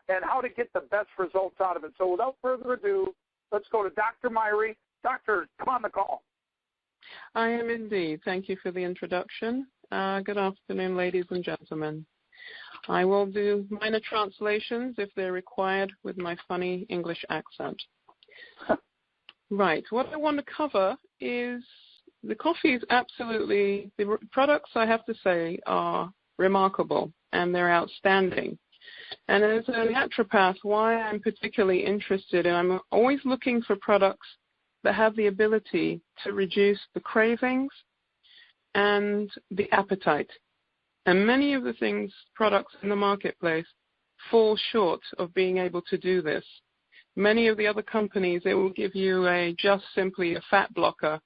and how to get the best results out of it. So without further ado, let's go to Dr. Myrie. Doctor, come on the call. I am indeed. Thank you for the introduction. Good afternoon, ladies and gentlemen. I will do minor translations if they're required with my funny English accent. Right. What I want to cover is the coffee is absolutely, the products I have to say are remarkable and they're outstanding. And as a naturopath, why I'm particularly interested, and I'm always looking for products that have the ability to reduce the cravings and the appetite. And many of the products in the marketplace fall short of being able to do this. Many of the other companies, they will give you just simply a fat blocker.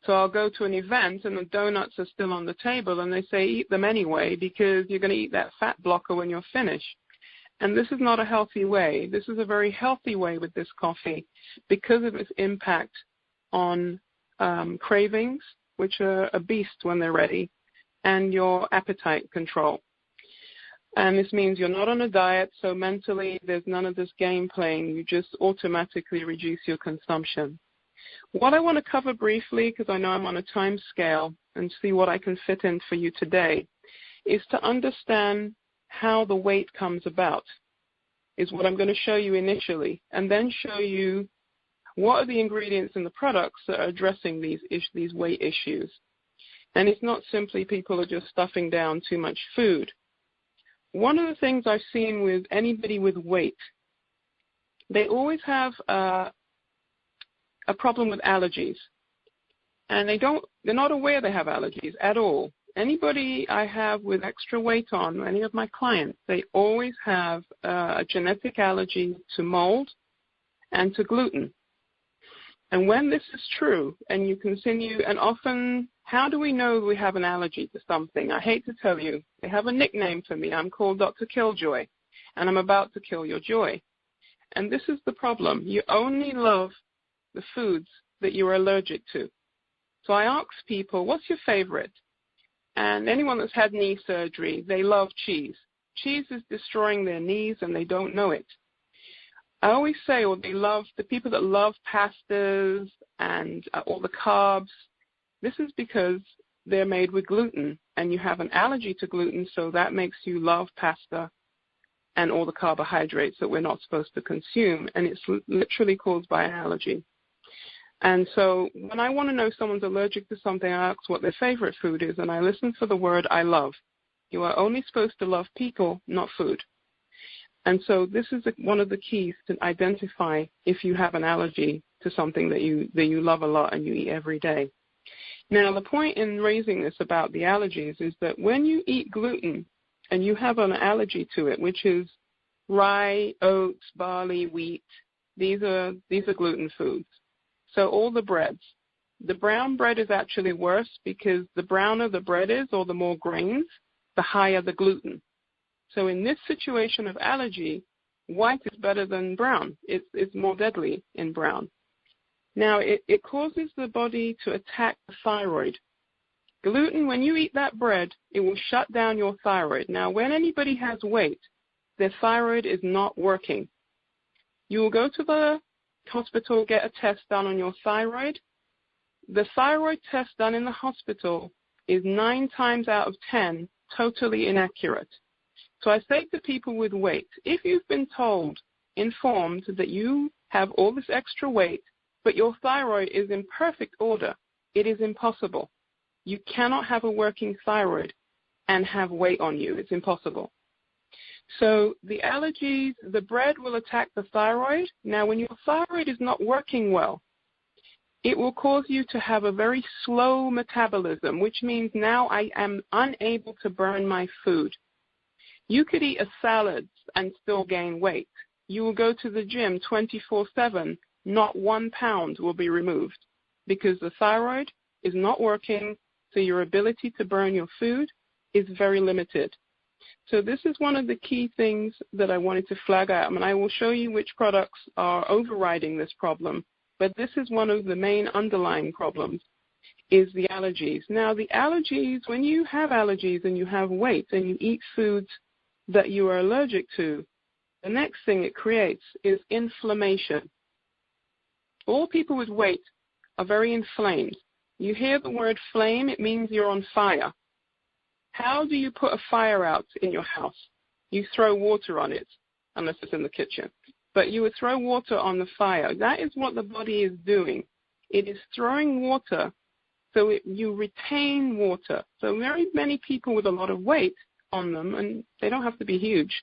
So I'll go to an event and the donuts are still on the table and they say eat them anyway because you're going to eat that fat blocker when you're finished. And this is not a healthy way. This is a very healthy way with this coffee because of its impact on cravings, which are a beast when they're ready, and your appetite control. And this means you're not on a diet, so mentally there's none of this game playing. You just automatically reduce your consumption. What I want to cover briefly, because I know I'm on a time scale, and see what I can fit in for you today, is to understand how the weight comes about, is what I'm going to show you initially, and then show you what are the ingredients in the products that are addressing these weight issues. And it's not simply people are just stuffing down too much food. One of the things I've seen with anybody with weight, they always have a problem with allergies. And they're not aware they have allergies at all. Anybody I have with extra weight on, any of my clients, they always have a genetic allergy to mold and to gluten. And when this is true, and you continue, and often, how do we know we have an allergy to something? I hate to tell you, they have a nickname for me. I'm called Dr. Killjoy, and I'm about to kill your joy. And this is the problem. You only love the foods that you're allergic to. So I ask people, what's your favorite? And anyone that's had knee surgery, they love cheese. Cheese is destroying their knees, and they don't know it. I always say, they love the people that love pastas and all the carbs. This is because they're made with gluten, and you have an allergy to gluten, so that makes you love pasta and all the carbohydrates that we're not supposed to consume, and it's literally caused by an allergy. And so when I want to know someone's allergic to something, I ask what their favorite food is, and I listen for the word I love. You are only supposed to love people, not food. And so this is one of the keys to identify if you have an allergy to something that you love a lot and you eat every day. Now, the point in raising this about the allergies is that when you eat gluten and you have an allergy to it, which is rye, oats, barley, wheat, these are gluten foods. So all the breads. The brown bread is actually worse because the browner the bread is, or the more grains, the higher the gluten. So in this situation of allergy, white is better than brown. It's more deadly in brown. Now, it causes the body to attack the thyroid. Gluten, when you eat that bread, it will shut down your thyroid. Now, when anybody has weight, their thyroid is not working. You will go to the hospital, get a test done on your thyroid. The thyroid test done in the hospital is 9 times out of 10 totally inaccurate. So I say to people with weight, if you've been informed that you have all this extra weight, but your thyroid is in perfect order, it is impossible. You cannot have a working thyroid and have weight on you. It's impossible. So the allergies, the bread will attack the thyroid. Now, when your thyroid is not working well, it will cause you to have a very slow metabolism, which means now I am unable to burn my food. You could eat a salad and still gain weight. You will go to the gym 24/7, not 1 pound will be removed because the thyroid is not working, so your ability to burn your food is very limited. So this is one of the key things that I wanted to flag out, and I will show you which products are overriding this problem, but this is one of the main underlying problems, is the allergies. Now, the allergies, when you have allergies and you have weight and you eat foods that you are allergic to, the next thing it creates is inflammation. All people with weight are very inflamed. You hear the word flame, it means you're on fire. How do you put a fire out in your house? You throw water on it, unless it's in the kitchen. But you would throw water on the fire. That is what the body is doing. It is throwing water so you retain water. So very many people with a lot of weight on them, and they don't have to be huge,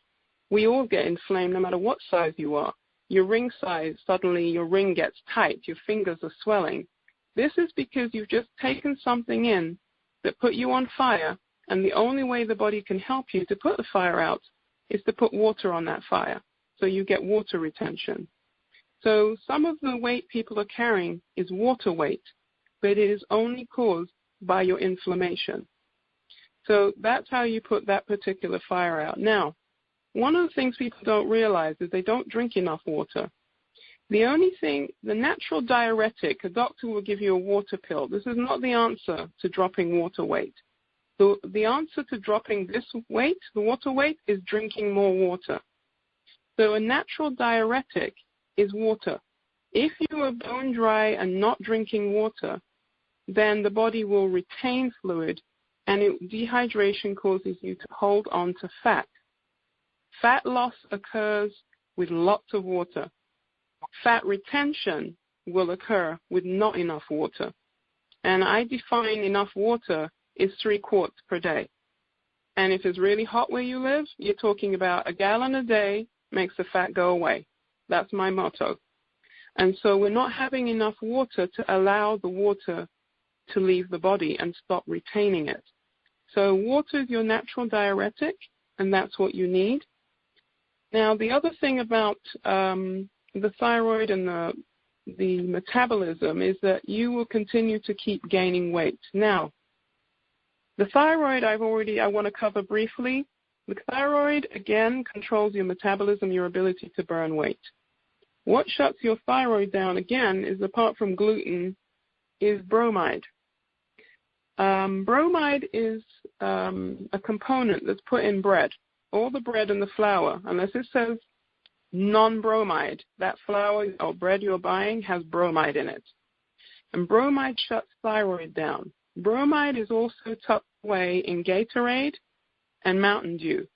we all get inflamed no matter what size you are. Your ring size, suddenly your ring gets tight, your fingers are swelling. This is because you've just taken something in that put you on fire, and the only way the body can help you to put the fire out is to put water on that fire, so you get water retention. So some of the weight people are carrying is water weight, but it is only caused by your inflammation. So that's how you put that particular fire out. Now, one of the things people don't realize is they don't drink enough water. The only thing, the natural diuretic, a doctor will give you a water pill. This is not the answer to dropping water weight. The answer to dropping this weight, the water weight, is drinking more water. So a natural diuretic is water. If you are bone dry and not drinking water, then the body will retain fluid, and dehydration causes you to hold on to fat. Fat loss occurs with lots of water. Fat retention will occur with not enough water. And I define enough water is 3 quarts per day. And if it's really hot where you live, you're talking about 1 gallon a day makes the fat go away. That's my motto. And so we're not having enough water to allow the water to leave the body and stop retaining it. So water is your natural diuretic, and that's what you need. Now, the other thing about the thyroid and the metabolism is that you will continue to keep gaining weight. Now, the thyroid I want to cover briefly. The thyroid, again, controls your metabolism, your ability to burn weight. What shuts your thyroid down, again, is apart from gluten, is bromide. Bromide is a component that's put in bread. All the bread and the flour, unless it says non-bromide, that flour or bread you're buying has bromide in it. And bromide shuts thyroid down. Bromide is also tucked away in Gatorade and Mountain Dew.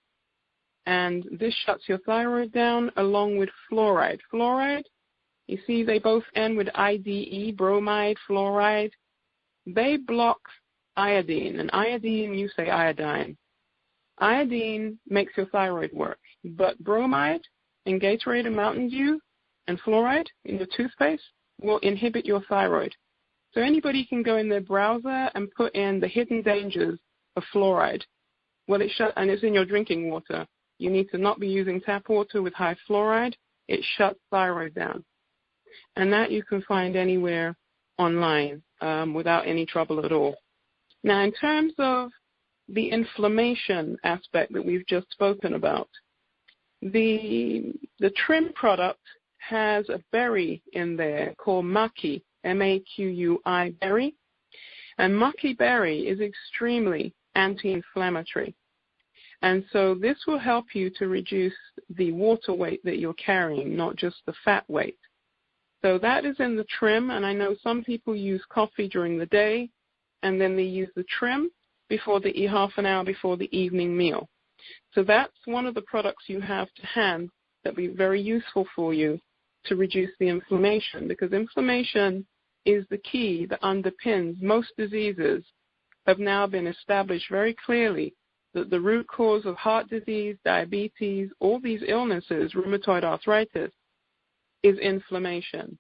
And this shuts your thyroid down along with fluoride. Fluoride, you see they both end with IDE, bromide, fluoride. They block iodine. And iodine, you say iodine. Iodine makes your thyroid work. But bromide in Gatorade and Mountain Dew and fluoride in your toothpaste will inhibit your thyroid. So anybody can go in their browser and put in the hidden dangers of fluoride. Well, and it's in your drinking water. You need to not be using tap water with high fluoride. It shuts thyroid down. And that you can find anywhere online without any trouble at all. Now, in terms of the inflammation aspect that we've just spoken about, the trim product has a berry in there called maqui, M-A-Q-U-I berry. And maqui berry is extremely anti-inflammatory. And so this will help you to reduce the water weight that you're carrying, not just the fat weight. So that is in the trim, and I know some people use coffee during the day, and then they use the trim before they eat half an hour before the evening meal. So that's one of the products you have to hand that will be very useful for you to reduce the inflammation, because inflammation is the key that underpins most diseases. Have now been established very clearly that the root cause of heart disease, diabetes, all these illnesses, rheumatoid arthritis, is inflammation.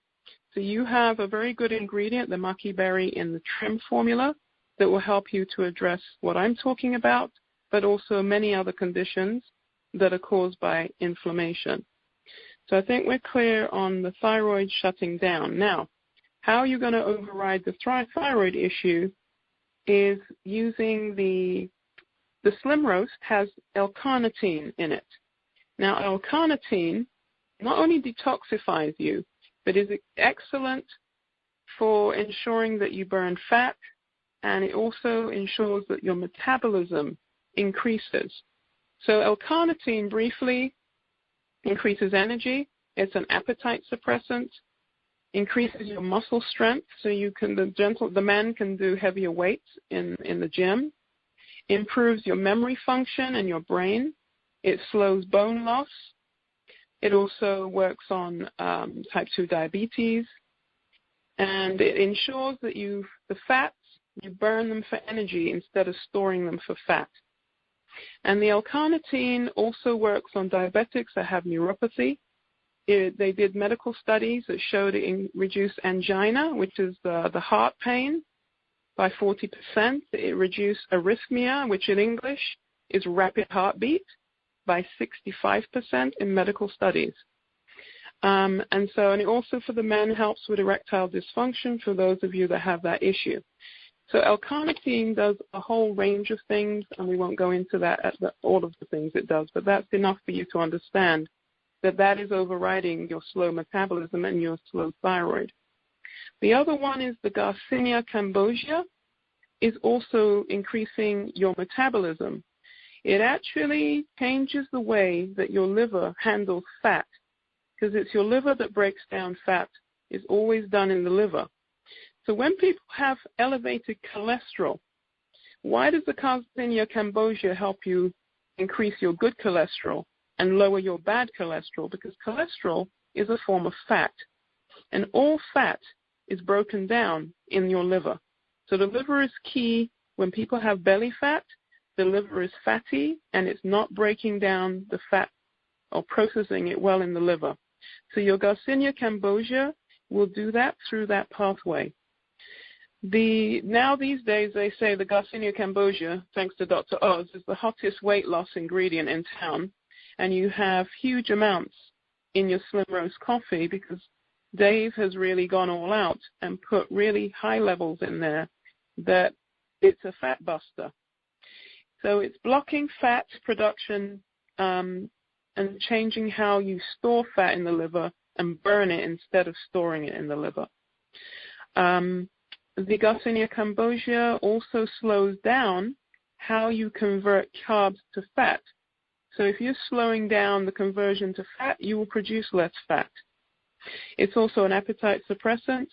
So you have a very good ingredient, the maqui berry, in the trim formula that will help you to address what I'm talking about, but also many other conditions that are caused by inflammation. So I think we're clear on the thyroid shutting down. Now, how you're going to override the thyroid issue is using the SlimRoast has L-carnitine in it. Now, L-carnitine not only detoxifies you, but is excellent for ensuring that you burn fat, and it also ensures that your metabolism increases. So L-carnitine, briefly, increases energy. It's an appetite suppressant. Increases your muscle strength, so the man can do heavier weights in the gym. Improves your memory function and your brain. It slows bone loss. It also works on type 2 diabetes, and it ensures that the fats, you burn them for energy instead of storing them for fat. And the L-carnitine also works on diabetics that have neuropathy. They did medical studies that showed it reduced angina, which is the heart pain, by 40%. It reduced arrhythmia, which in English is rapid heartbeat, by 65% in medical studies. And it also for the men helps with erectile dysfunction for those of you that have that issue. So L-carnitine does a whole range of things, and we won't go into all of the things it does, but that's enough for you to understand that is overriding your slow metabolism and your slow thyroid. The other one is the Garcinia cambogia, is also increasing your metabolism. It actually changes the way that your liver handles fat, because it's your liver that breaks down fat. It's always done in the liver. So when people have elevated cholesterol, why does the Garcinia cambogia help you increase your good cholesterol and lower your bad cholesterol? Because cholesterol is a form of fat, and all fat is broken down in your liver. So the liver is key. When people have belly fat, the liver is fatty, and it's not breaking down the fat or processing it well in the liver. So your Garcinia cambogia will do that through that pathway. Now these days they say the Garcinia cambogia, thanks to Dr. Oz, is the hottest weight loss ingredient in town. And you have huge amounts in your SlimRoast coffee because Dave has really gone all out and put really high levels in there that it's a fat buster. So it's blocking fat production and changing how you store fat in the liver and burn it instead of storing it in the liver. The Garcinia cambogia also slows down how you convert carbs to fat. So if you're slowing down the conversion to fat, you will produce less fat. It's also an appetite suppressant.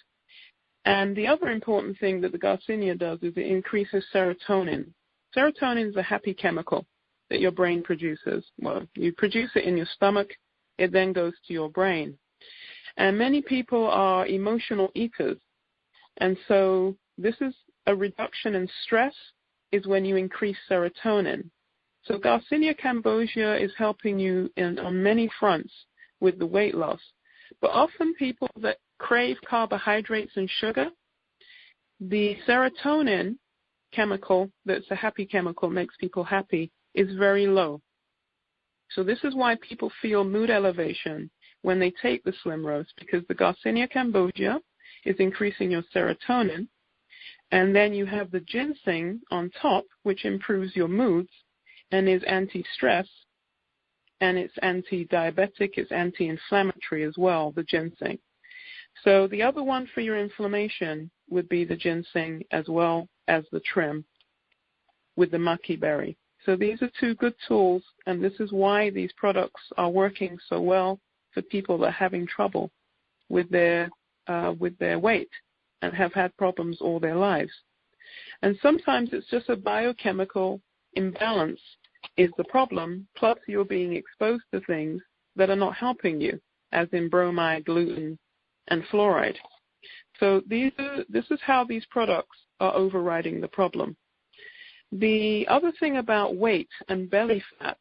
And the other important thing that the Garcinia does is it increases serotonin. Serotonin is a happy chemical that your brain produces. Well, you produce it in your stomach. It then goes to your brain. And many people are emotional eaters. And so this is a reduction in stress is when you increase serotonin. So Garcinia cambogia is helping you on many fronts with the weight loss. But often people that crave carbohydrates and sugar, the serotonin chemical, that's a happy chemical, makes people happy, is very low. So this is why people feel mood elevation when they take the SlimRoast, because the Garcinia cambogia is increasing your serotonin. And then you have the ginseng on top, which improves your moods and is anti-stress, and it's anti-diabetic, it's anti-inflammatory as well, the ginseng. So the other one for your inflammation would be the ginseng as well as the trim with the maki berry. So these are two good tools, and this is why these products are working so well for people that are having trouble with their weight and have had problems all their lives. And sometimes it's just a biochemical imbalance is the problem, plus you're being exposed to things that are not helping you, as in bromide, gluten, and fluoride. So this is how these products are overriding the problem. The other thing about weight and belly fat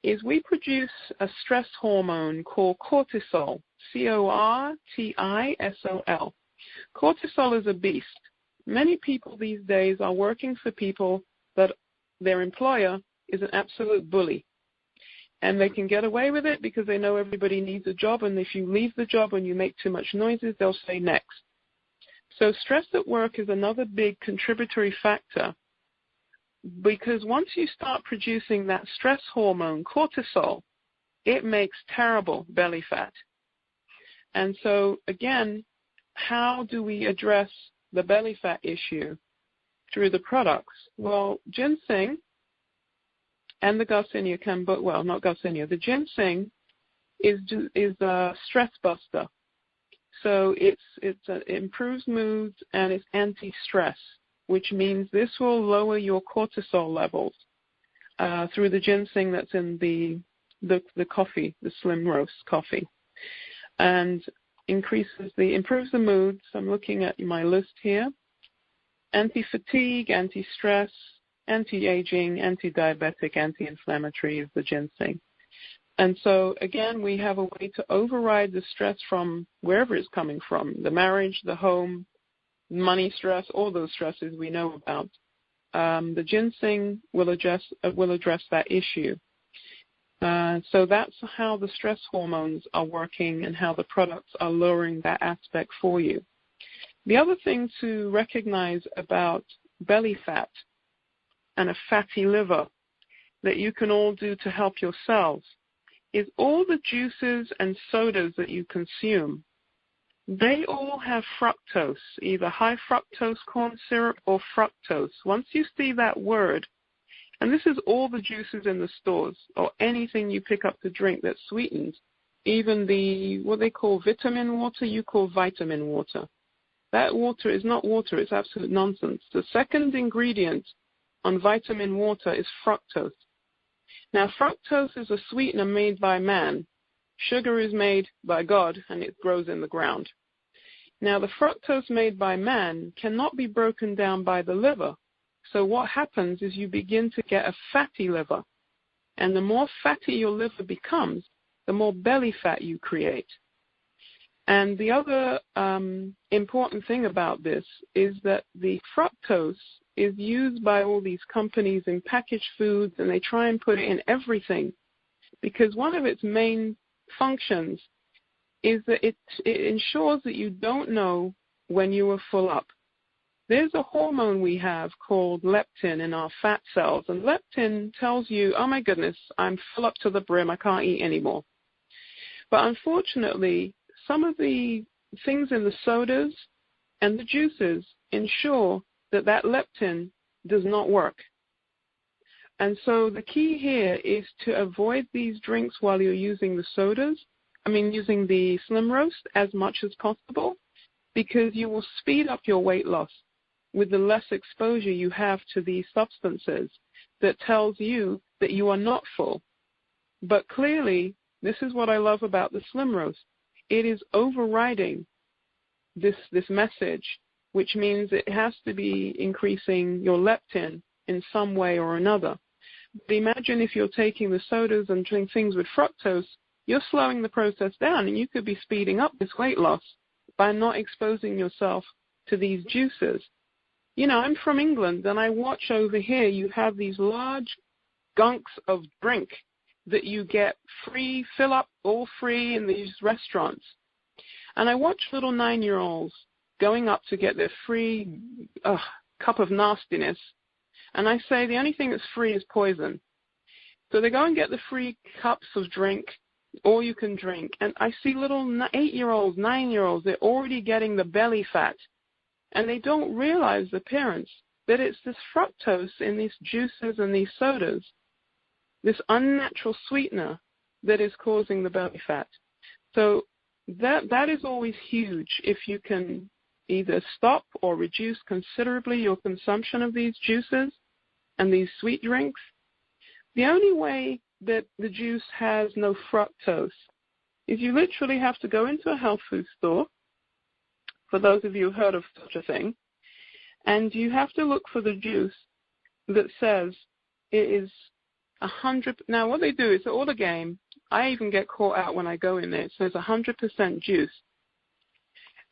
is we produce a stress hormone called cortisol, Cortisol. Cortisol is a beast. Many people these days are working for people that their employer is an absolute bully. And they can get away with it because they know everybody needs a job, and if you leave the job and you make too much noises, they'll say next. So stress at work is another big contributory factor, because once you start producing that stress hormone, cortisol, it makes terrible belly fat. And so, again, how do we address the belly fat issue? Through the products. Well, ginseng and the Garcinia cambogia, well, not Garcinia, the ginseng is a stress buster. So it improves moods and it's anti-stress, which means this will lower your cortisol levels through the ginseng that's in the coffee, the SlimRoast coffee, and improves the moods. I'm looking at my list here. Anti-fatigue, anti-stress, anti-aging, anti-diabetic, anti-inflammatory is the ginseng. And so, again, we have a way to override the stress from wherever it's coming from, the marriage, the home, money stress, all those stresses we know about. The ginseng will address that issue. So that's how the stress hormones are working and how the products are lowering that aspect for you. The other thing to recognize about belly fat and a fatty liver that you can all do to help yourselves is all the juices and sodas that you consume, they all have fructose, either high fructose corn syrup or fructose. Once you see that word, and this is all the juices in the stores or anything you pick up to drink that's sweetened, even what they call vitamin water, you call vitamin water. That water is not water, it's absolute nonsense. The second ingredient on vitamin water is fructose. Now, fructose is a sweetener made by man. Sugar is made by God, and it grows in the ground. Now, the fructose made by man cannot be broken down by the liver. So what happens is you begin to get a fatty liver. And the more fatty your liver becomes, the more belly fat you create. And the other important thing about this is that the fructose is used by all these companies in packaged foods, and they try and put it in everything because one of its main functions is that it ensures that you don't know when you are full up. There's a hormone we have called leptin in our fat cells, and leptin tells you, oh my goodness, I'm full up to the brim, I can't eat anymore. But unfortunately, some of the things in the sodas and the juices ensure that leptin does not work. And so the key here is to avoid these drinks while you're using the using the SlimRoast as much as possible, because you will speed up your weight loss with the less exposure you have to these substances that tells you that you are not full. But clearly, this is what I love about the SlimRoast. It is overriding this message, which means it has to be increasing your leptin in some way or another. But imagine if you're taking the sodas and doing things with fructose, you're slowing the process down, and you could be speeding up this weight loss by not exposing yourself to these juices. You know, I'm from England, and I watch over here, you have these large gunks of drink that you get free, fill up all free in these restaurants. And I watch little 9-year-olds going up to get their free cup of nastiness. And I say the only thing that's free is poison. So they go and get the free cups of drink, all you can drink. And I see little 8-year-olds, 9-year-olds, they're already getting the belly fat. And they don't realize, the parents, that it's this fructose in these juices and these sodas, this unnatural sweetener that is causing the belly fat. So that is always huge if you can either stop or reduce considerably your consumption of these juices and these sweet drinks. The only way that the juice has no fructose is you literally have to go into a health food store, for those of you who've heard of such a thing, and you have to look for the juice that says it is 100. Now, what they do is all a game. I even get caught out when I go in there. It says 100% juice.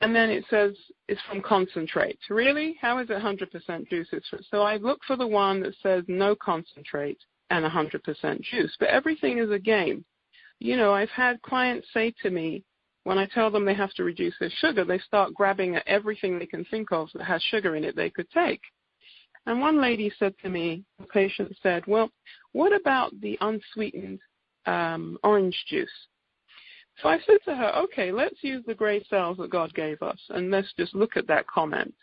And then it says it's from concentrate. Really? How is it 100% juice? So I look for the one that says no concentrate and 100% juice. But everything is a game. You know, I've had clients say to me, when I tell them they have to reduce their sugar, they start grabbing at everything they can think of that has sugar in it they could take. And one lady said to me, the patient said, well, what about the unsweetened orange juice? So I said to her, okay, let's use the gray cells that God gave us, and let's just look at that comment.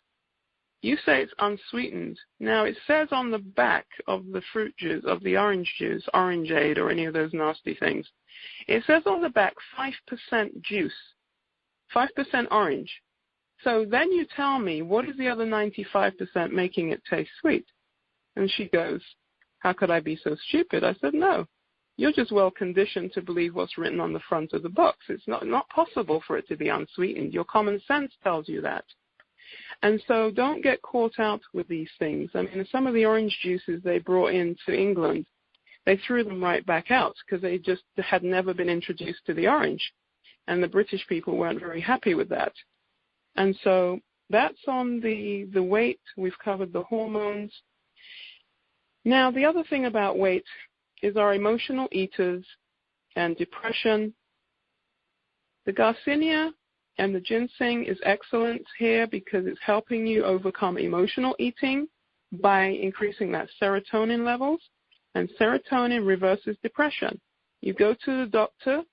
You say it's unsweetened. Now, it says on the back of the fruit juice, of the orange juice, orangeade or any of those nasty things, it says on the back 5% juice, 5% orange. So then you tell me, what is the other 95% making it taste sweet? And she goes, how could I be so stupid? I said, no. You're just well conditioned to believe what's written on the front of the box. It's not possible for it to be unsweetened. Your common sense tells you that. And so don't get caught out with these things. I mean, some of the orange juices they brought into England, they threw them right back out because they just had never been introduced to the orange. And the British people weren't very happy with that. And so that's on the weight. We've covered the hormones. Now, the other thing about weight is our emotional eaters and depression. The Garcinia and the ginseng is excellent here because it's helping you overcome emotional eating by increasing that serotonin levels. And serotonin reverses depression. You go to the doctor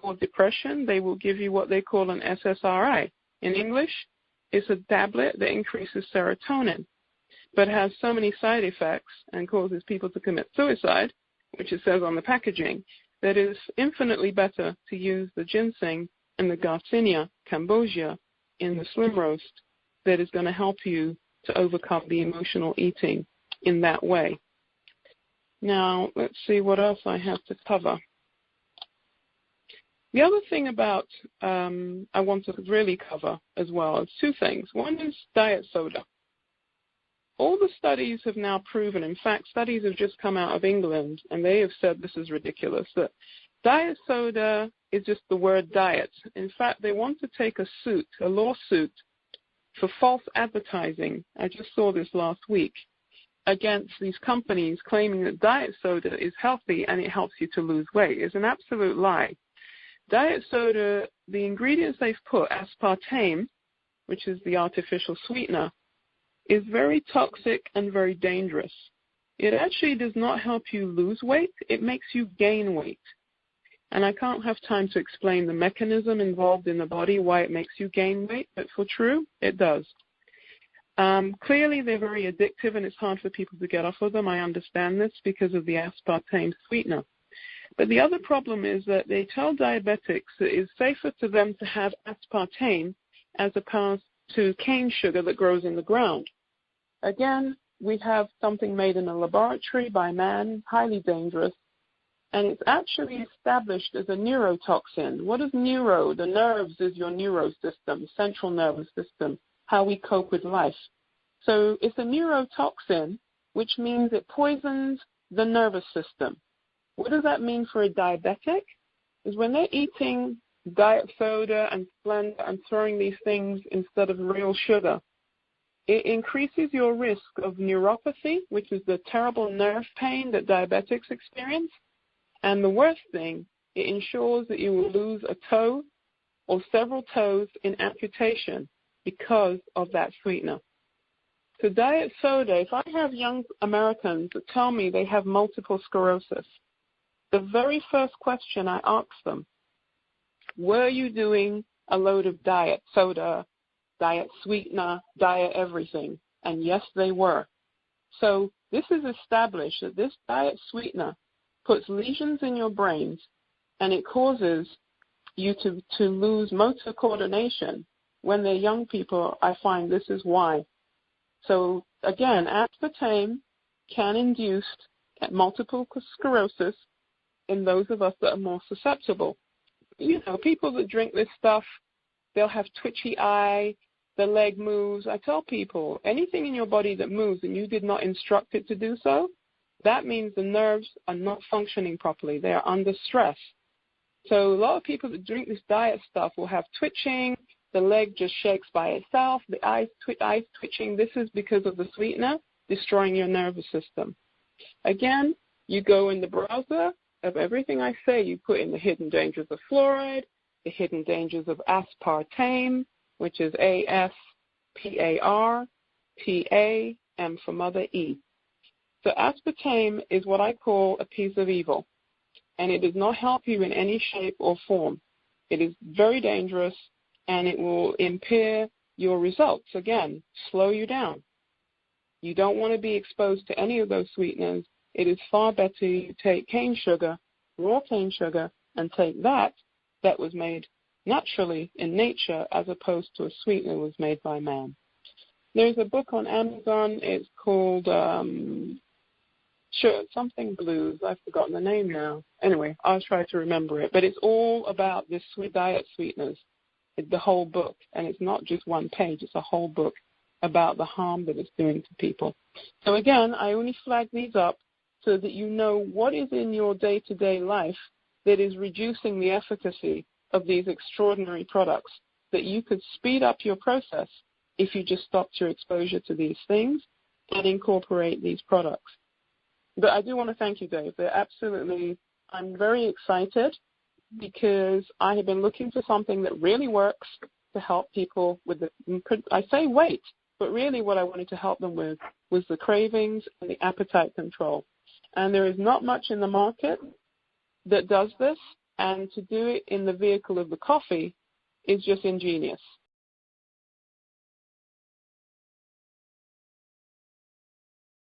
for depression, they will give you what they call an SSRI. In English, it's a tablet that increases serotonin, but has so many side effects and causes people to commit suicide, which it says on the packaging, that it is infinitely better to use the ginseng and the Garcinia cambogia in the SlimRoast that is going to help you to overcome the emotional eating in that way. Now, let's see what else I have to cover. The other thing about I want to really cover as well is two things. One is diet soda. All the studies have now proven, in fact, studies have just come out of England, and they have said this is ridiculous, that diet soda is just the word diet. In fact, they want to take a lawsuit for false advertising. I just saw this last week, against these companies claiming that diet soda is healthy and it helps you to lose weight. It's an absolute lie. Diet soda, the ingredients they've put, aspartame, which is the artificial sweetener, is very toxic and very dangerous. It actually does not help you lose weight. It makes you gain weight. And I can't have time to explain the mechanism involved in the body, why it makes you gain weight, but for true, it does. Clearly, they're very addictive, and it's hard for people to get off of them. I understand this because of the aspartame sweetener. But the other problem is that they tell diabetics that it's safer for them to have aspartame as opposed to cane sugar that grows in the ground. Again, we have something made in a laboratory by man, highly dangerous, and it's actually established as a neurotoxin. What is neuro? The nerves is your neurosystem, central nervous system, how we cope with life. So it's a neurotoxin, which means it poisons the nervous system. What does that mean for a diabetic? Is when they're eating diet soda and Splenda and throwing these things instead of real sugar, it increases your risk of neuropathy, which is the terrible nerve pain that diabetics experience. And the worst thing, it ensures that you will lose a toe or several toes in amputation because of that sweetener. So diet soda, if I have young Americans that tell me they have multiple sclerosis, the very first question I ask them, were you doing a load of diet soda, diet sweetener, diet everything? And yes, they were. So this is established that this diet sweetener puts lesions in your brains, and it causes you to lose motor coordination. When they're young people, I find this is why. So again, aspartame can induce multiple sclerosis in those of us that are more susceptible. You know, people that drink this stuff, they'll have twitchy eye, the leg moves. I tell people, anything in your body that moves and you did not instruct it to do so, that means the nerves are not functioning properly. They are under stress. So a lot of people that drink this diet stuff will have twitching, the leg just shakes by itself, the eyes twitching. This is because of the sweetener destroying your nervous system. Again, you go in the browser of everything I say, you put in the hidden dangers of fluoride, the hidden dangers of aspartame, which is A-S-P-A-R-T-A, M for mother, E. So aspartame is what I call a piece of evil, and it does not help you in any shape or form. It is very dangerous, and it will impair your results, again, slow you down. You don't want to be exposed to any of those sweeteners. It is far better you take cane sugar, raw cane sugar, and take that was made naturally in nature as opposed to a sweetener that was made by man. There's a book on Amazon. It's called something Blues. I've forgotten the name now. Anyway, I'll try to remember it. But it's all about this sweet diet sweeteners. It's the whole book. And it's not just one page. It's a whole book about the harm that it's doing to people. So, again, I only flag these up so that you know what is in your day-to-day life that is reducing the efficacy of these extraordinary products, that you could speed up your process if you just stopped your exposure to these things and incorporate these products. But I do want to thank you, Dave. I'm very excited because I have been looking for something that really works to help people with I say weight, but really what I wanted to help them with was the cravings and the appetite control. And there is not much in the market that does this, and to do it in the vehicle of the coffee is just ingenious.